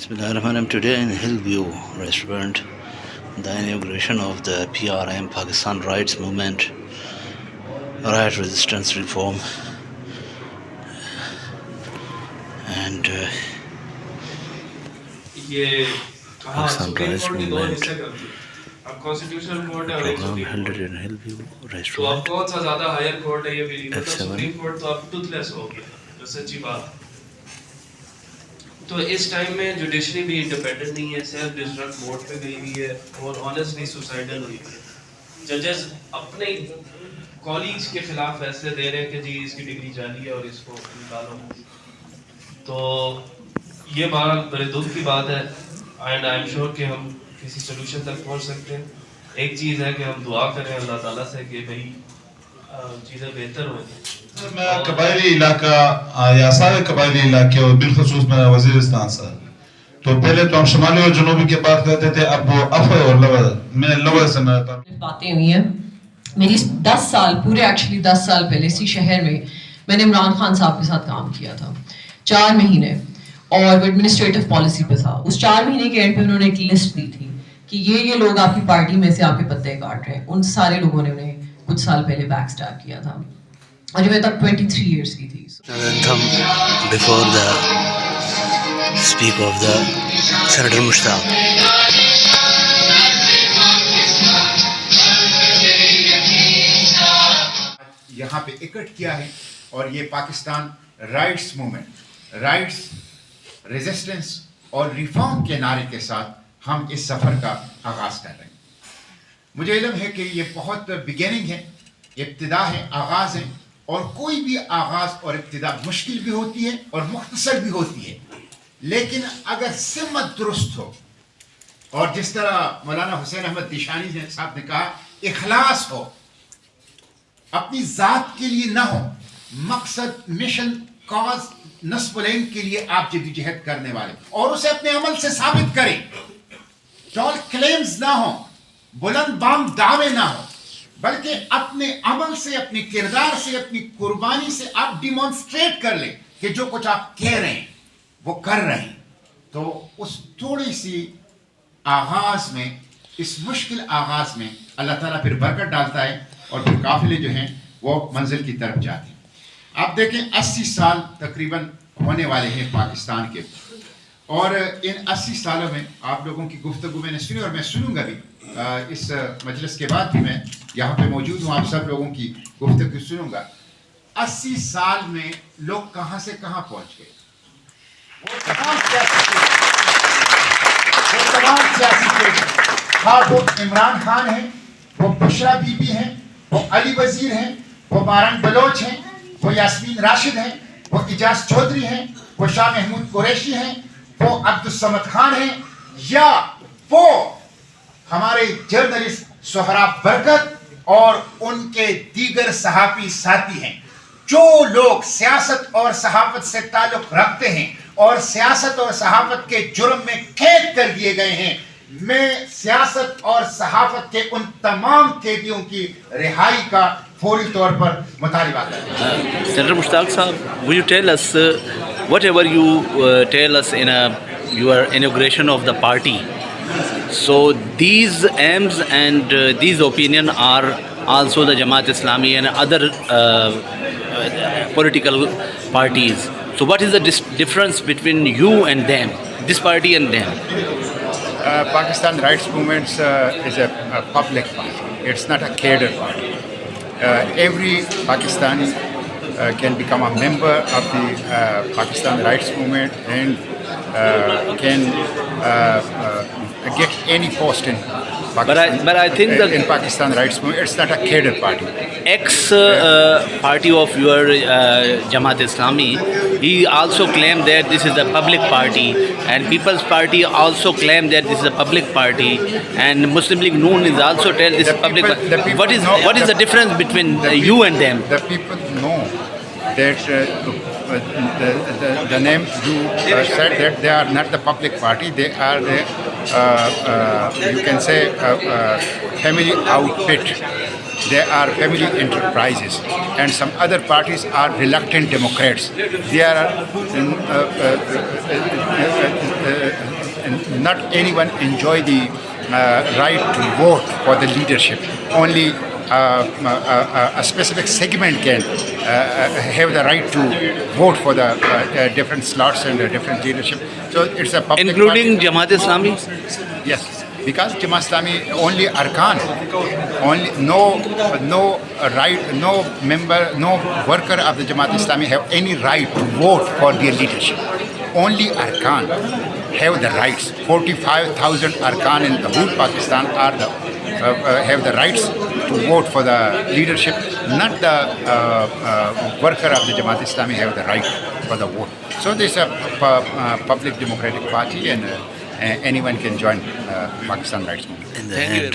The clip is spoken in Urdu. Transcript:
Bismillahirrahmanirrahim. Today in Hillview restaurant, the inauguration of the PRM Pakistan Rights Movement, Right Resistance Reform, and Pakistan Rights Movement اب کانسٹیٹیوشنل کورٹ ہے اور program held in Hillview تو اب restaurant. کون سا زیادہ ہائر کورٹ ہے یہ بھی نہیں پتا. F7. سپریم کورٹ تو اب ٹوتھ لیس ہو گیا جو سچی بات ہے. تو اس ٹائم میں جوڈیشری بھی انڈیپینڈنٹ نہیں ہے, سیلف ڈسٹرکٹ موڈ پہ گئی ہوئی ہے اور آنیسٹلی سوسائڈل ہوئی ہے. ججز اپنے کالیگز کے خلاف فیصلے دے رہے ہیں کہ جی اس کی ڈگری جعلی ہے اور اس کو نکالو. تو یہ بات بڑے دکھ کی بات ہے اینڈ آئی ایم شیور کہ ہم کسی سلوشن تک پہنچ سکتے ہیں. ایک چیز ہے کہ ہم دعا کریں اللہ تعالیٰ سے کہ بھئی چیزیں بہتر ہوں. میں قبائلی علاقہ یا سارے قبائلی علاقے اور بالخصوص میرا وزیرستان سے, تو پہلے تو ہم شمالی اور جنوبی کی بات کرتے تھے, اب وہ افر اور لور میں لور سے میرا تعلق. باتیں ہوئی ہیں میری 10 سال پورے ایکچولی 10 سال پہلے اسی شہر میں نے عمران خان صاحب کے ساتھ کام کیا تھا 4 مہینے, اور وہ ایڈمنسٹریٹو پالیسی پہ تھا. اس 4 مہینے کے اینڈ پہ انہوں نے ایک لسٹ دی تھی کہ یہ لوگ آپ کی پارٹی میں سے آپ کے پتے کاٹ رہے ہیں. ان سارے لوگوں نے انہیں کچھ سال پہلے بیک اسٹیپ کیا تھا اور جو میں تب 23 ایئرس کی تھی. Anthem before the speak of the Senator Mushtaq. یہاں پہ اکٹھ کیا ہے اور یہ Pakistan rights movement, rights resistance اور ریفارم کے نعرے کے ساتھ ہم اس سفر کا آغاز کر رہے ہیں. مجھے علم ہے کہ یہ بہت بگیننگ ہے, ابتدا ہے, آغاز ہے, اور کوئی بھی آغاز اور ابتدا مشکل بھی ہوتی ہے اور مختصر بھی ہوتی ہے, لیکن اگر سمت درست ہو اور جس طرح مولانا حسین احمد دیشانی صاحب نے کہا اخلاص ہو, اپنی ذات کے لیے نہ ہو, مقصد مشن کاز نصب العین کے لیے آپ جدوجہد کرنے والے, اور اسے اپنے عمل سے ثابت کریں. ٹال کلیمز نہ ہوں, بلند بام دعوے نہ ہوں, بلکہ اپنے عمل سے, اپنے کردار سے, اپنی قربانی سے آپ ڈیمانسٹریٹ کر لیں کہ جو کچھ آپ کہہ رہے ہیں وہ کر رہے ہیں. تو اس تھوڑی سی آغاز میں, اس مشکل آغاز میں اللہ تعالیٰ پھر برکت ڈالتا ہے اور پھر قافلے جو ہیں وہ منزل کی طرف جاتے ہیں. آپ دیکھیں 80 سال تقریباً ہونے والے ہیں پاکستان کے, اور ان 80 سالوں میں آپ لوگوں کی گفتگو میں نے سنی اور میں سنوں گا بھی. اس مجلس کے بعد بھی میں یہاں پہ موجود ہوں, آپ سب لوگوں کی گفتگو سنوں گا. 80 سال میں لوگ کہاں سے کہاں پہنچ گئے. وہ تمام سیاسی ہاں, وہ عمران خان ہیں, وہ بشرا بی بی ہیں, وہ علی وزیر ہیں, وہ ماران بلوچ ہیں, وہ یاسمین راشد ہیں, وہ اجاز چودھری ہیں, وہ شاہ محمود قریشی ہیں, وہ عبدالصمد خان ہیں, یا وہ ہمارے جرنلسٹ سہراب برکت اور ان کے دیگر صحافی ساتھی ہیں. جو لوگ سیاست اور صحافت سے تعلق رکھتے ہیں اور سیاست اور صحافت کے جرم میں قید کر دیے گئے ہیں, میں سیاست اور صحافت کے ان تمام قیدیوں کی رہائی کا فوری طور پر مطالبہ کرتا ہوں. Senator Mushtaq Sahab, will you tell us whatever you tell us in your inauguration of the party? So these aims and these opinion are also the Jamaat Islami and other political parties. So what is the difference between you and them, this party and them? Pakistan Rights Movement is a public party. It's not a cadre party. Every Pakistani can become a member of the Pakistan Rights Movement and can get any post in Pakistan. But I think in Pakistan Rights Movement, it's not a cadre party. Party of your Jamaat Islami, he also claimed that this is a public party, and People's Party also claimed that this is a public party, and Muslim League Noon is also tell this is public party. What is the difference between you and them? The people know that the name you said that they are not the public party, they are the you can say family outfit. They are family enterprises, and some other parties are reluctant Democrats. They are not anyone enjoy the right to vote for the leadership. Only a specific segment can have the right to vote for the different slots and different leadership. So it's a public Including party. Jamaat Islami? Yes, because Jamaat Islami only arkan, only no right, no member, no worker of the Jamaat Islami have any right to vote for their leadership. Only arkan have the rights. 45,000 arkan in the whole Pakistan are the have the rights to vote for the leadership. Not the worker of the Jamaat Islami have the right for the vote. So this is a public democratic party, and anyone can join Pakistan Rights Movement. In the end,